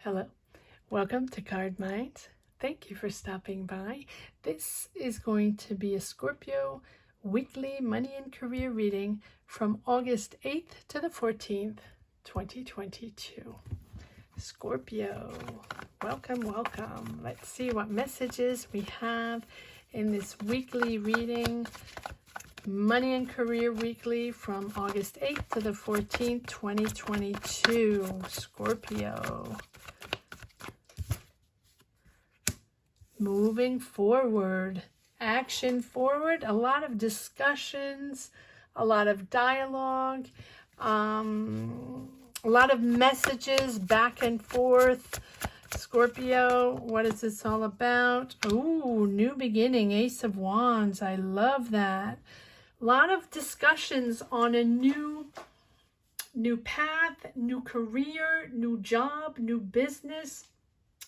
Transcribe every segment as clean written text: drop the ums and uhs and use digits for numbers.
Hello, welcome to Card Minds. Thank you for stopping by. This is going to be a Scorpio weekly money and career reading from August 8th to the 14th, 2022. Scorpio, welcome, welcome. Let's see what messages we have in this weekly reading. Money and Career Weekly from August 8th to the 14th, 2022. Scorpio. Moving forward, action forward, a lot of discussions, a lot of dialogue, a lot of messages back and forth. Scorpio, what is this all about? Ooh, new beginning, Ace of Wands. I love that. A lot of discussions on a new path, new career, new job, new business.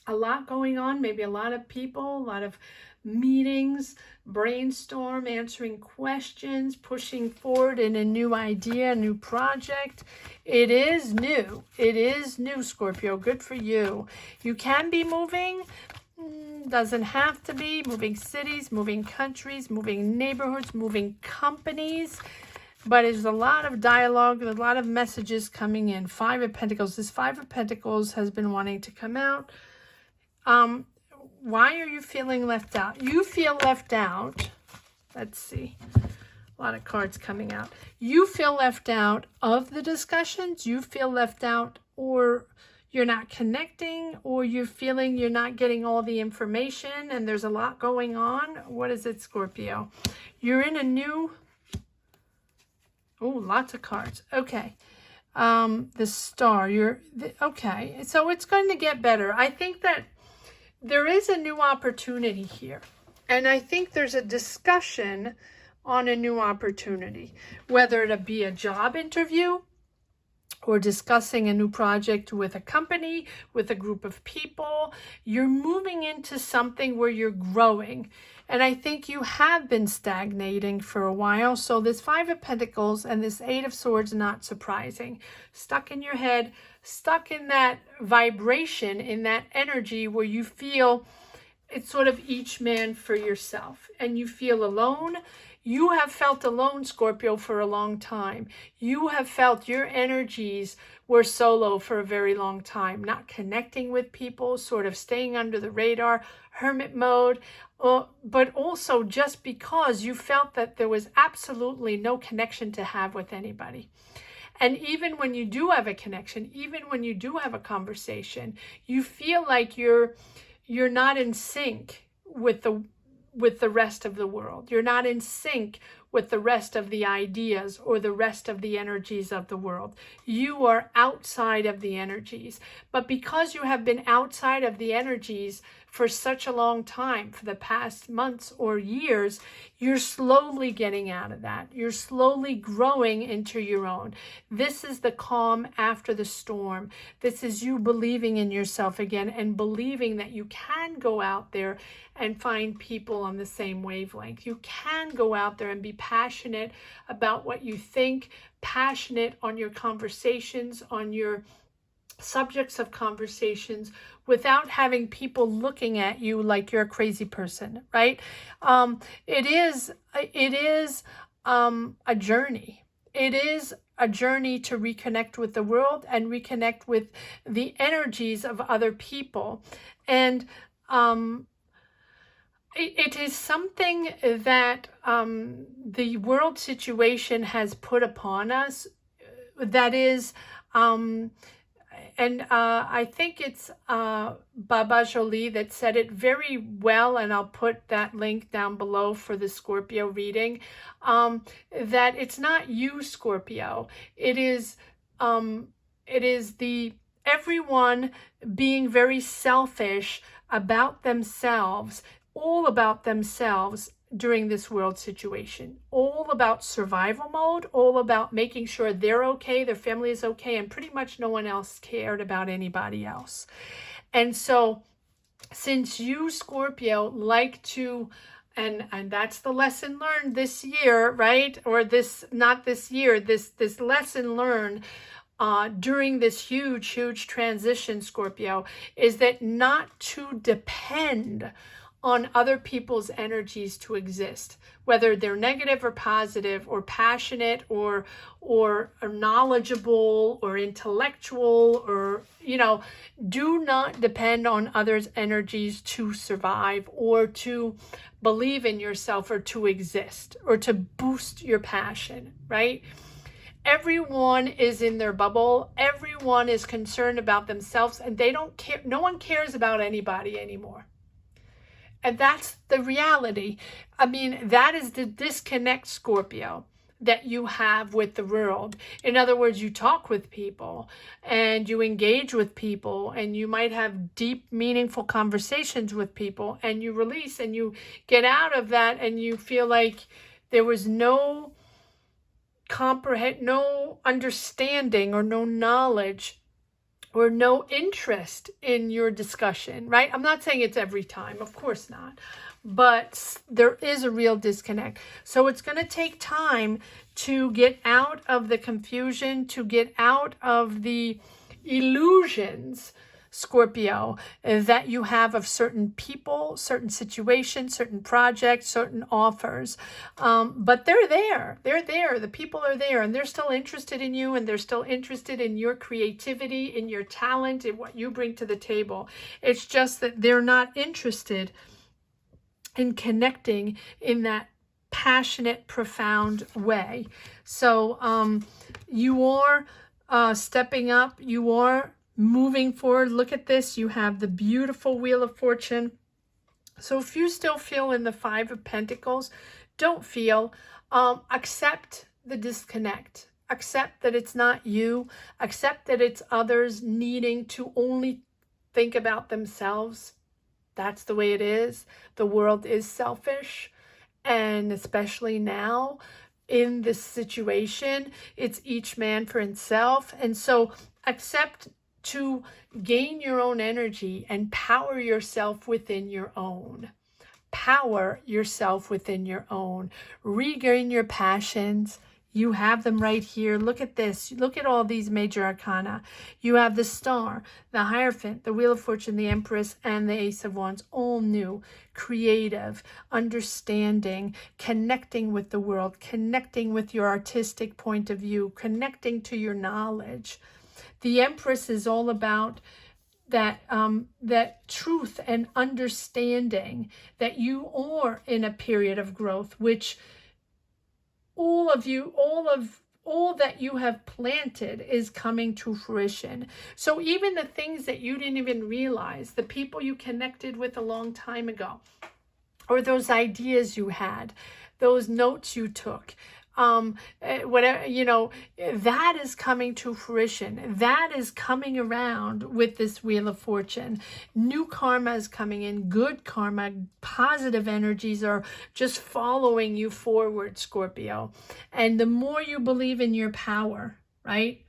A lot going on, maybe a lot of people, a lot of meetings, brainstorm, answering questions, pushing forward in a new idea, a new project. It is new. It is new, Scorpio. Good for you. You can be moving. Doesn't have to be. Moving cities, moving countries, moving neighborhoods, moving companies. But there's a lot of dialogue, a lot of messages coming in. Five of Pentacles. This Five of Pentacles has been wanting to come out. Why are you feeling left out? You feel left out. Let's see. A lot of cards coming out. You feel left out of the discussions. You feel left out, or you're not connecting, or you're feeling you're not getting all the information and there's a lot going on. What is it, Scorpio? You're in a new... Oh, lots of cards. Okay. The Star. Okay. So it's going to get better. I think that there is a new opportunity here. And I think there's a discussion on a new opportunity, whether it be a job interview or discussing a new project with a company, with a group of people. You're moving into something where you're growing. And I think you have been stagnating for a while. So this Five of Pentacles and this Eight of Swords, not surprising. Stuck in your head, stuck in that vibration, in that energy where you feel it's sort of each man for yourself. And you feel alone. You have felt alone, Scorpio, for a long time. You have felt your energies were solo for a very long time, not connecting with people, sort of staying under the radar, hermit mode, but also just because you felt that there was absolutely no connection to have with anybody. And even when you do have a connection, even when you do have a conversation, you feel like you're not in sync with the rest of the world. You're not in sync with the rest of the ideas or the rest of the energies of the world. You are outside of the energies. But because you have been outside of the energies for such a long time, for the past months or years, you're slowly getting out of that. You're slowly growing into your own. This is the calm after the storm. This is you believing in yourself again and believing that you can go out there and find people on the same wavelength. You can go out there and be passionate about what you think, passionate on your conversations, on your subjects of conversations, without having people looking at you like you're a crazy person, right? It is a journey. It is a journey to reconnect with the world and reconnect with the energies of other people. And it is something that the world situation has put upon us that is... I think it's Baba Jolie that said it very well, and I'll put that link down below for the Scorpio reading, that it's not you, Scorpio. It is everyone being very selfish about themselves, all about themselves, during this world situation, all about survival mode, all about making sure they're okay, their family is okay, and pretty much no one else cared about anybody else. And so since you, Scorpio, like to, and that's the lesson learned this year, right? Or this, not this year, this lesson learned during this huge transition, Scorpio, is that not to depend on other people's energies to exist, whether they're negative or positive or passionate or knowledgeable or intellectual, or, you know, do not depend on others' energies to survive or to believe in yourself or to exist or to boost your passion, right? Everyone is in their bubble. Everyone is concerned about themselves, and they don't care. No one cares about anybody anymore. And that's the reality. I mean, that is the disconnect, Scorpio, that you have with the world. In other words, you talk with people and you engage with people, and you might have deep, meaningful conversations with people, and you release and you get out of that, and you feel like there was no understanding or no knowledge or no interest in your discussion, right? I'm not saying it's every time, of course not, but there is a real disconnect. So it's going to take time to get out of the confusion, to get out of the illusions, Scorpio, that you have of certain people, certain situations, certain projects, certain offers. But they're there. They're there. The people are there, and they're still interested in you, and they're still interested in your creativity, in your talent, in what you bring to the table. It's just that they're not interested in connecting in that passionate, profound way. So you are stepping up. You are moving forward. Look at this. You have the beautiful Wheel of Fortune. So if you still feel in the Five of Pentacles, don't feel. Accept the disconnect. Accept that it's not you. Accept that it's others needing to only think about themselves. That's the way it is. The world is selfish. And especially now in this situation, it's each man for himself. And so accept to gain your own energy and power yourself within your own. Power yourself within your own. Regain your passions. You have them right here. Look at this. Look at all these major arcana. You have the Star, the Hierophant, the Wheel of Fortune, the Empress, and the Ace of Wands. All new, creative, understanding, connecting with the world, connecting with your artistic point of view, connecting to your knowledge. The Empress is all about that truth and understanding that you are in a period of growth, which all that you have planted is coming to fruition. So even the things that you didn't even realize, the people you connected with a long time ago, or those ideas you had, those notes you took, whatever, you know, that is coming to fruition. That is coming around with this Wheel of Fortune. New karma is coming in, good karma, positive energies are just following you forward, Scorpio. And the more you believe in your power, right?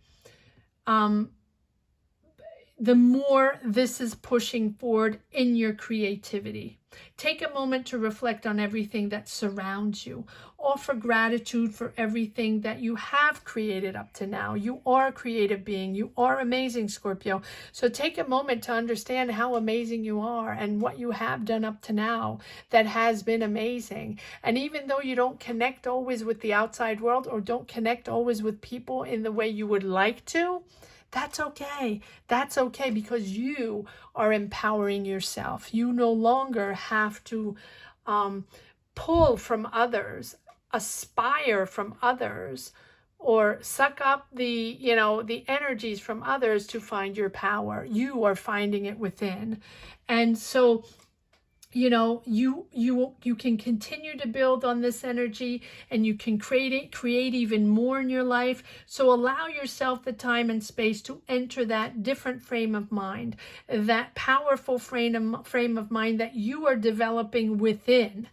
The more this is pushing forward in your creativity. Take a moment to reflect on everything that surrounds you. Offer gratitude for everything that you have created up to now. You are a creative being. You are amazing, Scorpio. So take a moment to understand how amazing you are and what you have done up to now that has been amazing. And even though you don't connect always with the outside world or don't connect always with people in the way you would like to, that's okay. That's okay, because you are empowering yourself. You no longer have to pull from others, aspire from others, or suck up the energies from others to find your power. You are finding it within. And so, you know, you can continue to build on this energy, and you can create even more in your life. So allow yourself the time and space to enter that different frame of mind, that powerful frame of mind that you are developing within,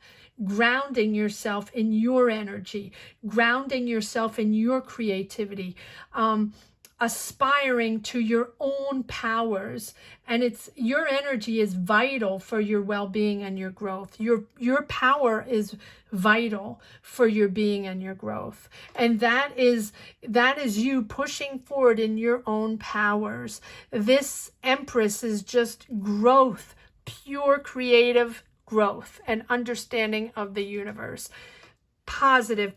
grounding yourself in your energy, grounding yourself in your creativity. aspiring to your own powers, and it's your energy is vital for your well-being and your growth. Your power is vital for your being and your growth, and that is you pushing forward in your own powers. This Empress is just growth, pure creative growth and understanding of the universe. Positive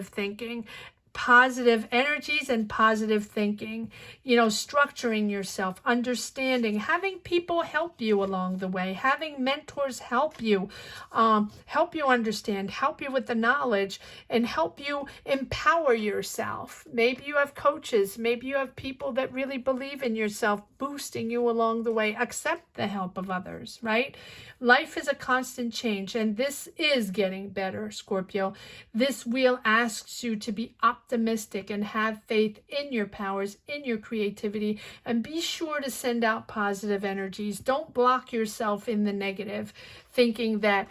thinking, positive energies and positive thinking, structuring yourself, understanding, having people help you along the way, having mentors help you understand, help you with the knowledge, and help you empower yourself. Maybe you have coaches, maybe you have people that really believe in yourself, boosting you along the way. Accept the help of others, right? Life is a constant change, and this is getting better, Scorpio. This wheel asks you to be optimistic and have faith in your powers, in your creativity, and be sure to send out positive energies. Don't block yourself in the negative, thinking that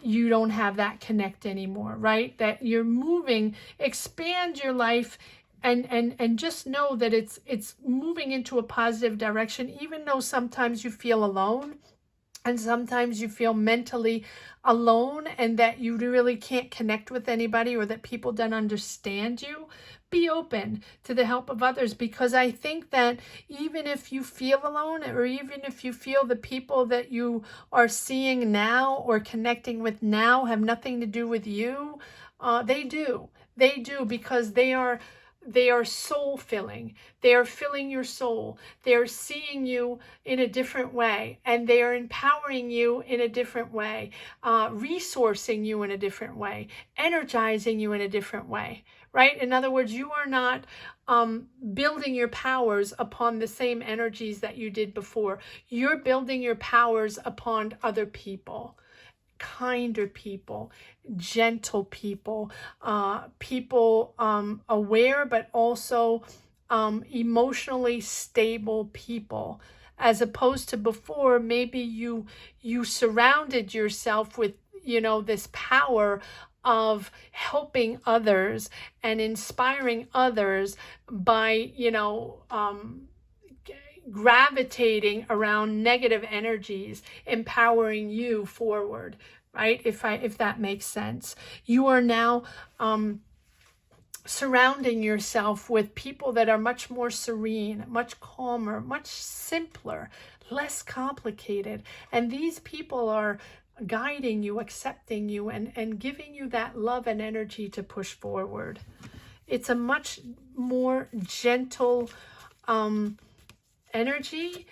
you don't have that connect anymore, right? That you're moving, expand your life, and just know that it's moving into a positive direction, even though sometimes you feel alone. And sometimes you feel mentally alone and that you really can't connect with anybody, or that people don't understand you. Be open to the help of others, because I think that even if you feel alone, or even if you feel the people that you are seeing now or connecting with now have nothing to do with you, they do, because they are soul filling. They are filling your soul. They are seeing you in a different way, and they are empowering you in a different way, resourcing you in a different way, energizing you in a different way, right? In other words, you are not building your powers upon the same energies that you did before. You're building your powers upon other people. Kinder people, gentle people, people aware but also emotionally stable people, as opposed to before. Maybe you surrounded yourself with this power of helping others and inspiring others by gravitating around negative energies, empowering you forward, right? If that makes sense. You are now surrounding yourself with people that are much more serene, much calmer, much simpler, less complicated. And these people are guiding you, accepting you, and giving you that love and energy to push forward. It's a much more gentle energy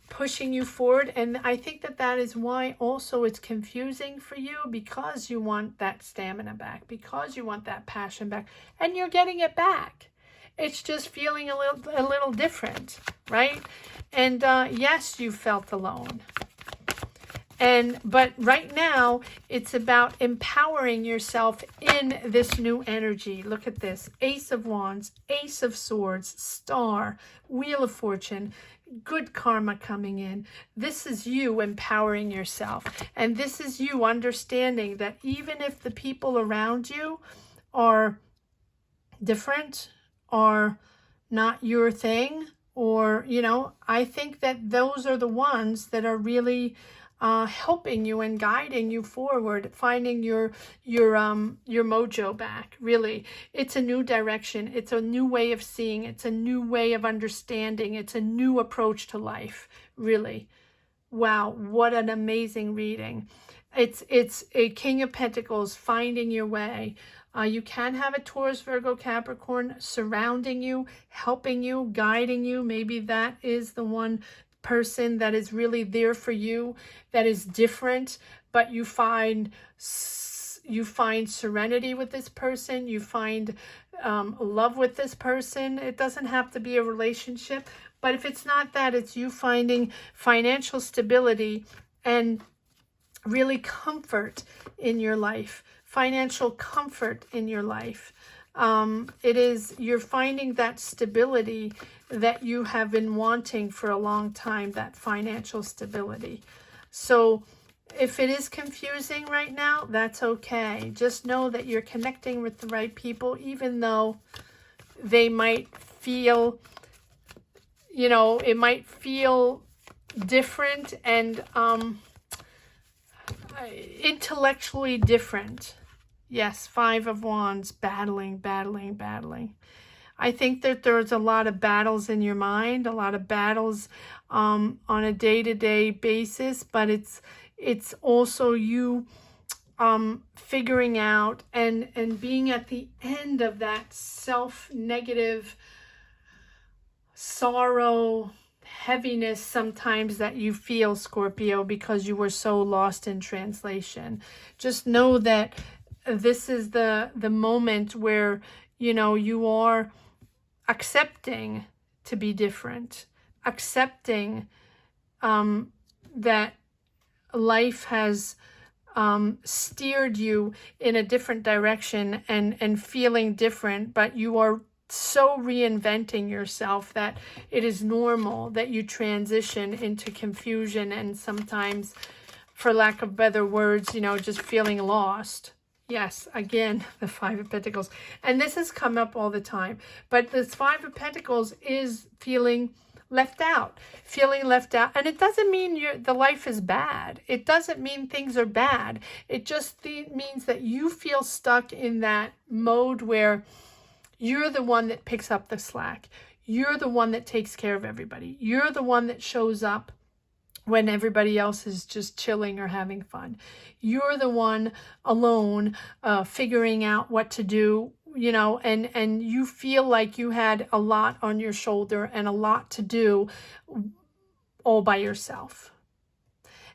pushing you forward, and I think that is why also it's confusing for you, because you want that stamina back, because you want that passion back, and you're getting it back. It's just feeling a little different, right? And yes, you felt alone, but right now it's about empowering yourself in this new energy. Look at this: Ace of Wands, Ace of Swords, Star, Wheel of Fortune, good karma coming in. This is you empowering yourself, and this is you understanding that even if the people around you are different, are not your thing, or I think that those are the ones that are really helping you and guiding you forward, finding your mojo back. Really, it's a new direction. It's a new way of seeing. It's a new way of understanding. It's a new approach to life. Really, wow, what an amazing reading! It's a King of Pentacles, finding your way. You can have a Taurus, Virgo, Capricorn surrounding you, helping you, guiding you. Maybe that is the one person that is really there for you, that is different, but you find serenity with this person, you find love with this person. It doesn't have to be a relationship, but if it's not that, it's you finding financial stability and really comfort in your life, financial comfort in your life. You're finding that stability that you have been wanting for a long time, that financial stability. So if it is confusing right now, that's okay. Just know that you're connecting with the right people, even though they might feel you know, it might feel different and intellectually different. Yes, Five of Wands, battling, battling, battling. I think that there's a lot of battles in your mind, a lot of battles on a day-to-day basis, but it's also you figuring out and being at the end of that self-negative sorrow, heaviness sometimes that you feel, Scorpio, because you were so lost in translation. Just know that this is the moment where, you know, you are accepting to be different, accepting that life has steered you in a different direction and feeling different, but you are so reinventing yourself that it is normal that you transition into confusion and sometimes, for lack of better words, you know, just feeling lost. Yes, again, the Five of Pentacles. And this has come up all the time. But this Five of Pentacles is feeling left out. Feeling left out. And it doesn't mean the life is bad. It doesn't mean things are bad. It just means that you feel stuck in that mode where you're the one that picks up the slack. You're the one that takes care of everybody. You're the one that shows up when everybody else is just chilling or having fun. You're the one alone figuring out what to do, you know, and you feel like you had a lot on your shoulder and a lot to do all by yourself.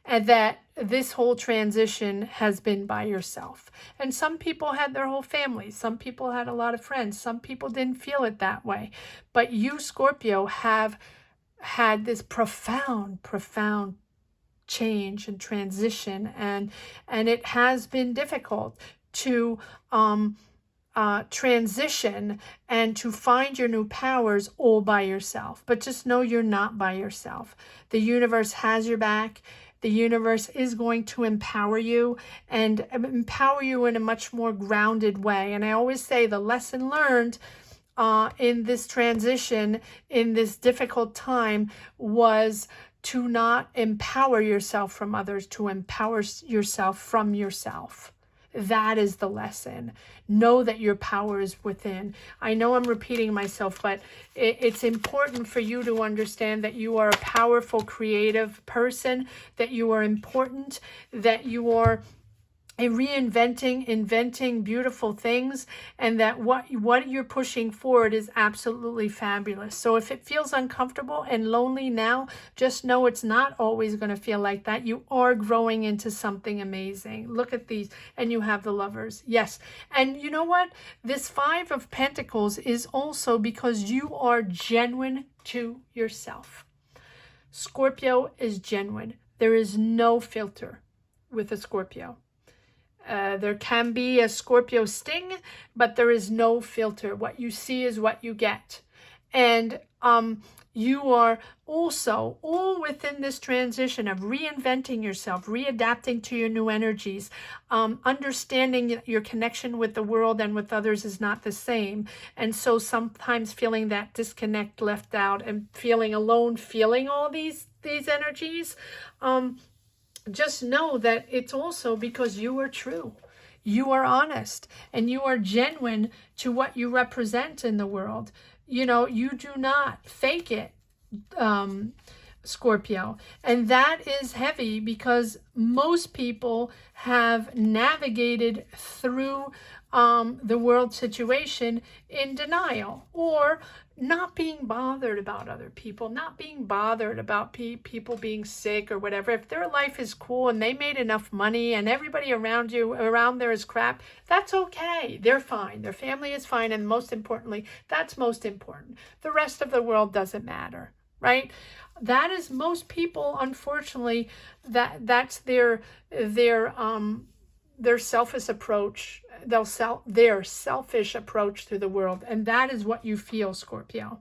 And that this whole transition has been by yourself. And some people had their whole family. Some people had a lot of friends. Some people didn't feel it that way. But you, Scorpio, have had this profound change and transition. And it has been difficult to transition and to find your new powers all by yourself. But just know you're not by yourself. The universe has your back. The universe is going to empower you and empower you in a much more grounded way. And I always say the lesson learned in this transition, in this difficult time, was to not empower yourself from others, to empower yourself from yourself. That is the lesson. Know that your power is within. I know I'm repeating myself, but it's important for you to understand that you are a powerful, creative person, that you are important, that you are inventing beautiful things, and that what you're pushing forward is absolutely fabulous. So if it feels uncomfortable and lonely now, just know it's not always going to feel like that. You are growing into something amazing. Look at these, and you have the Lovers. Yes, and you know what? This Five of Pentacles is also because you are genuine to yourself. Scorpio is genuine. There is no filter with a Scorpio. There can be a Scorpio sting, but there is no filter. What you see is what you get. And you are also all within this transition of reinventing yourself, readapting to your new energies, understanding that your connection with the world and with others is not the same. And so sometimes feeling that disconnect, left out, and feeling alone, feeling all these energies, just know that it's also because you are true, you are honest, and you are genuine to what you represent in the world. You know, you do not fake it, Scorpio. And that is heavy because most people have navigated through the world situation in denial, or not being bothered about other people, not being bothered about people being sick or whatever. If their life is cool and they made enough money and everybody around there is crap, that's okay. They're fine. Their family is fine. And most importantly, that's most important. The rest of the world doesn't matter, right? That is most people, unfortunately, that's their selfish approach, their selfish approach to the world. And that is what you feel, Scorpio.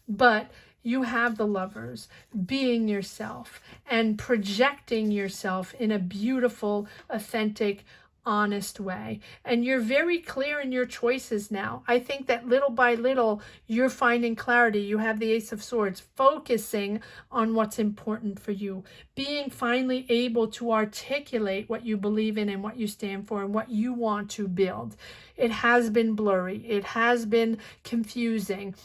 But you have the Lovers, being yourself and projecting yourself in a beautiful, authentic, honest way. And you're very clear in your choices now. I think that little by little, you're finding clarity. You have the Ace of Swords, focusing on what's important for you, being finally able to articulate what you believe in and what you stand for and what you want to build. It has been blurry. It has been confusing.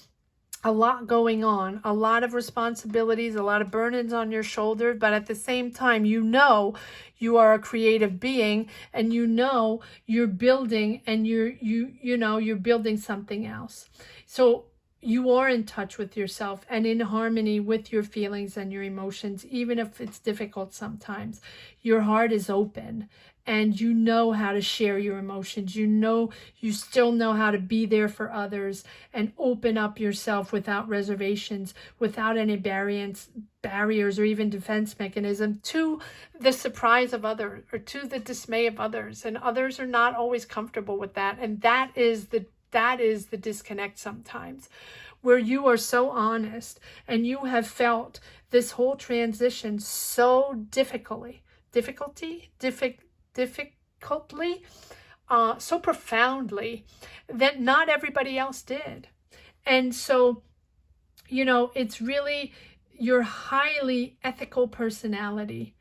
A lot going on, a lot of responsibilities, a lot of burdens on your shoulders, but at the same time, you know you are a creative being, and you know you're building, and you're building something else. So you are in touch with yourself and in harmony with your feelings and your emotions, even if it's difficult sometimes. Your heart is open. And you know how to share your emotions. You still know how to be there for others and open up yourself without reservations, without any barriers or even defense mechanism to the surprise of others or to the dismay of others. And others are not always comfortable with that. And that is the disconnect sometimes, where you are so honest and you have felt this whole transition so difficultly, so profoundly that not everybody else did. And so, it's really your highly ethical personality,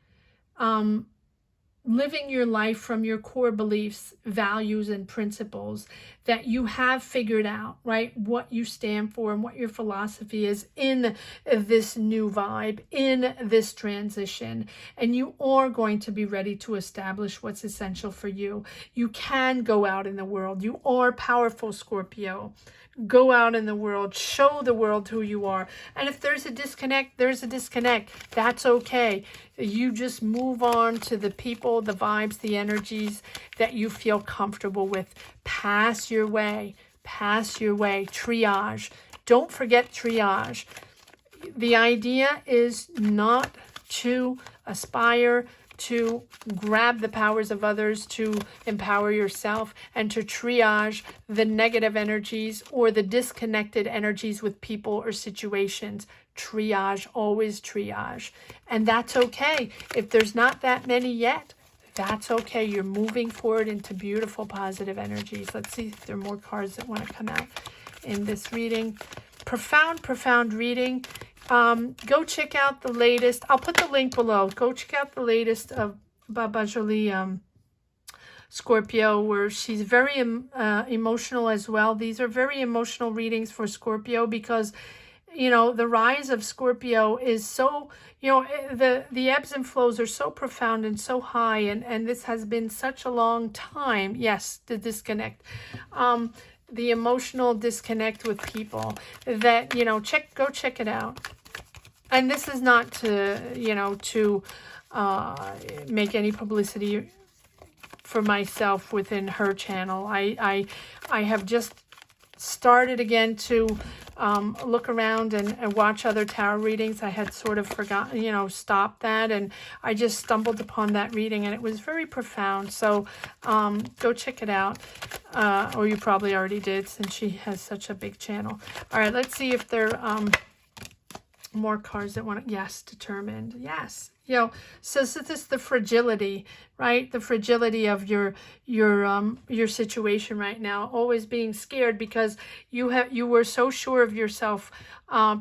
living your life from your core beliefs, values, and principles that you have figured out, right? What you stand for and what your philosophy is in this new vibe, in this transition. And you are going to be ready to establish what's essential for you. You can go out in the world. You are powerful, Scorpio. Go out in the world, show the world who you are. And if there's a disconnect, there's a disconnect. That's okay. You just move on to the people, the vibes, the energies that you feel comfortable with. Pass your way. Triage. Don't forget triage. The idea is not to aspire to grab the powers of others, to empower yourself, and to triage the negative energies or the disconnected energies with people or situations. Triage, always triage. And that's okay. If there's not that many yet, that's okay. You're moving forward into beautiful, positive energies. Let's see if there are more cards that want to come out in this reading. Profound reading. Go check out the latest. I'll put the link below. Go check out the latest of Baba Jolie Scorpio, where she's very emotional as well. These are very emotional readings for Scorpio because, the rise of Scorpio is so, the ebbs and flows are so profound and so high. And this has been such a long time. Yes, the disconnect. The emotional disconnect with people that, go check it out. And this is not to, to make any publicity for myself within her channel. I have just started again to look around and watch other tarot readings. I had sort of forgotten, stopped that. And I just stumbled upon that reading and it was very profound. So go check it out. Or you probably already did since she has such a big channel. All right, let's see if there more cards that want to, yes, determined, yes. So this is the fragility, right? The fragility of your situation right now, always being scared because you were so sure of yourself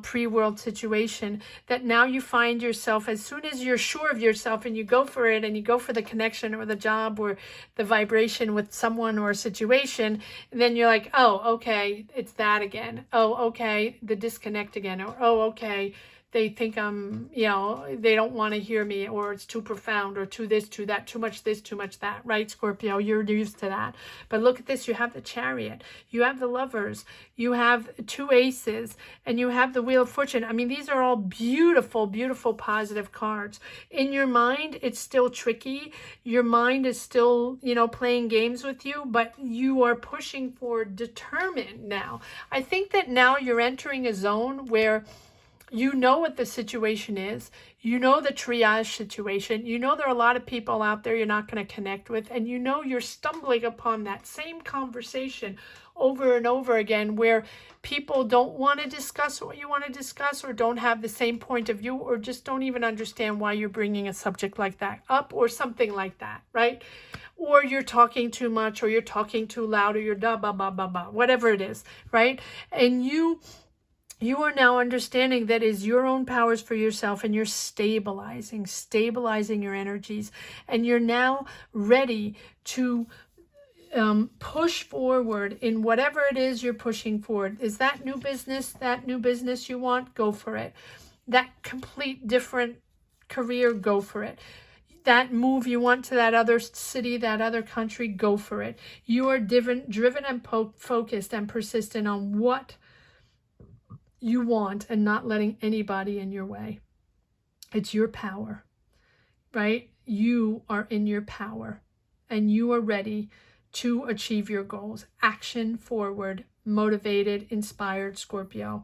pre-world situation that now you find yourself, as soon as you're sure of yourself and you go for it and you go for the connection or the job or the vibration with someone or a situation, and then you're like, oh, okay, it's that again. Oh, okay, the disconnect again. Or, oh, okay, they think I'm, they don't want to hear me, or it's too profound, or too this, too that, too much this, too much that, right, Scorpio? You're used to that. But look at this. You have the Chariot. You have the Lovers. You have 2 Aces. And you have the Wheel of Fortune. I mean, these are all beautiful, beautiful, positive cards. In your mind, it's still tricky. Your mind is still, playing games with you, but you are pushing for determined now. I think that now you're entering a zone where you know what the situation is. You know the triage situation. You know there are a lot of people out there you're not going to connect with. And you're stumbling upon that same conversation over and over again where people don't want to discuss what you want to discuss, or don't have the same point of view, or just don't even understand why you're bringing a subject like that up or something like that, right? or you're talking too much, or you're talking too loud, or you're da ba ba ba ba, whatever it is, right? And you are now understanding that is your own powers for yourself, and you're stabilizing your energies, and you're now ready to push forward in whatever it is you're pushing forward. Is that new business you want? Go for it. That complete different career, go for it. That move you want to that other city, that other country, go for it. You are driven and focused and persistent on what you want and not letting anybody in your way. It's your power, right? You are in your power, and you are ready to achieve your goals. Action forward, motivated, inspired Scorpio.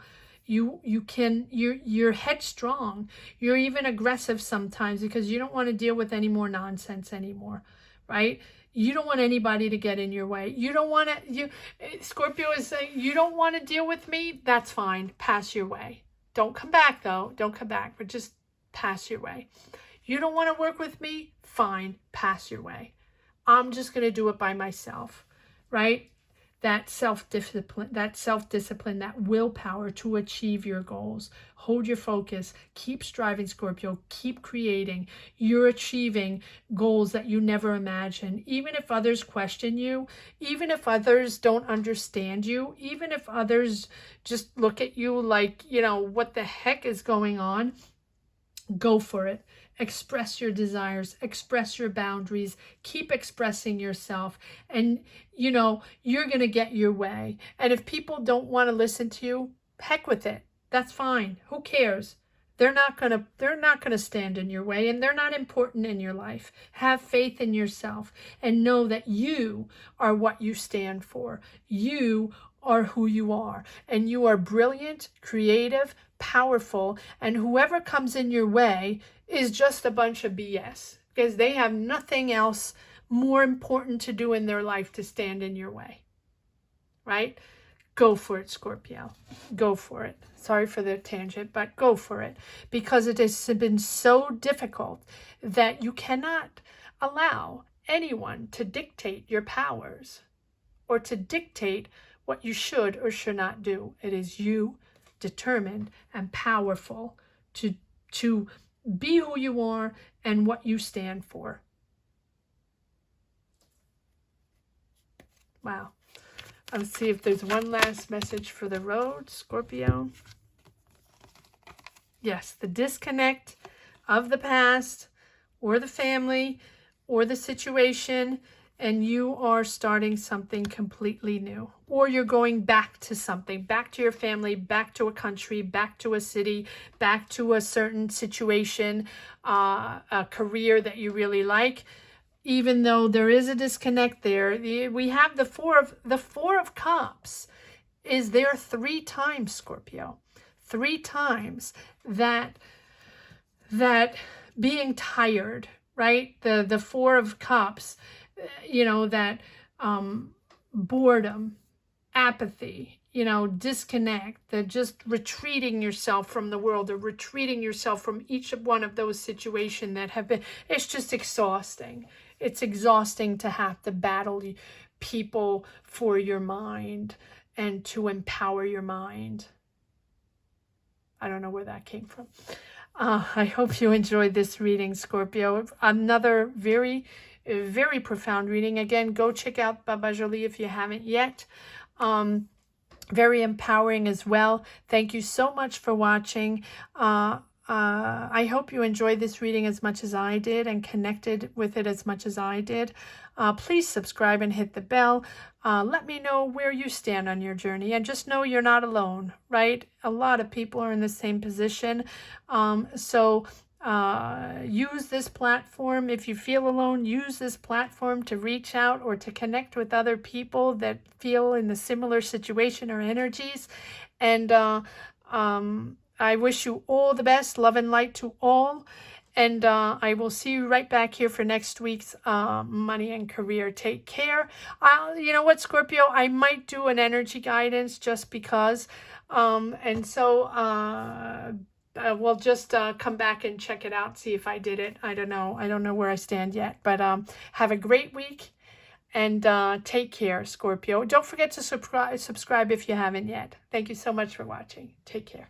You're headstrong. You're even aggressive sometimes because you don't want to deal with any more nonsense anymore, right? You don't want anybody to get in your way. You don't want to, Scorpio is saying, you don't want to deal with me? That's fine. Pass your way. Don't come back though. Don't come back, but just pass your way. You don't want to work with me? Fine. Pass your way. I'm just going to do it by myself, right? That self-discipline, that willpower to achieve your goals. Hold your focus. Keep striving, Scorpio. Keep creating. You're achieving goals that you never imagined. Even if others question you, even if others don't understand you, even if others just look at you like, what the heck is going on? Go for it. Express your desires, express your boundaries, keep expressing yourself, and you're going to get your way. And if people don't want to listen to you, heck with it. That's fine. Who cares? They're not going to stand in your way, and they're not important in your life. Have faith in yourself and know that you are what you stand for. You are who you are, and you are brilliant, creative, powerful, and whoever comes in your way is just a bunch of BS, because they have nothing else more important to do in their life to stand in your way, right? Go for it, Scorpio. Go for it. Sorry for the tangent, but go for it, because it has been so difficult that you cannot allow anyone to dictate your powers or to dictate what you should or should not do. It is you, determined and powerful, to be who you are and what you stand for. Wow. Let's see if there's one last message for the road, Scorpio. Yes, the disconnect of the past or the family or the situation, and you are starting something completely new, or you're going back to something, back to your family, back to a country, back to a city, back to a certain situation, a career that you really like. Even though there is a disconnect there, we have the Four of Cups is there 3 times, Scorpio. 3 times that being tired, right? The Four of Cups, that boredom, apathy, disconnect, the just retreating yourself from the world, or retreating yourself from each one of those situations that have been, it's just exhausting. It's exhausting to have to battle people for your mind and to empower your mind. I don't know where that came from. I hope you enjoyed this reading, Scorpio. Another very, very profound reading. Again, go check out Baba Jolie if you haven't yet. Very empowering as well. Thank you so much for watching. I hope you enjoyed this reading as much as I did and connected with it as much as I did. Please subscribe and hit the bell. Let me know where you stand on your journey, and just know you're not alone, right? A lot of people are in the same position. So use this platform. If you feel alone, use this platform to reach out or to connect with other people that feel in the similar situation or energies. And I wish you all the best, love and light to all. And I will see you right back here for next week's money and career. Take care. You know what, Scorpio? I might do an energy guidance just because. And so we'll just come back and check it out, see if I did it. I don't know. I don't know where I stand yet. But have a great week, and take care, Scorpio. Don't forget to subscribe if you haven't yet. Thank you so much for watching. Take care.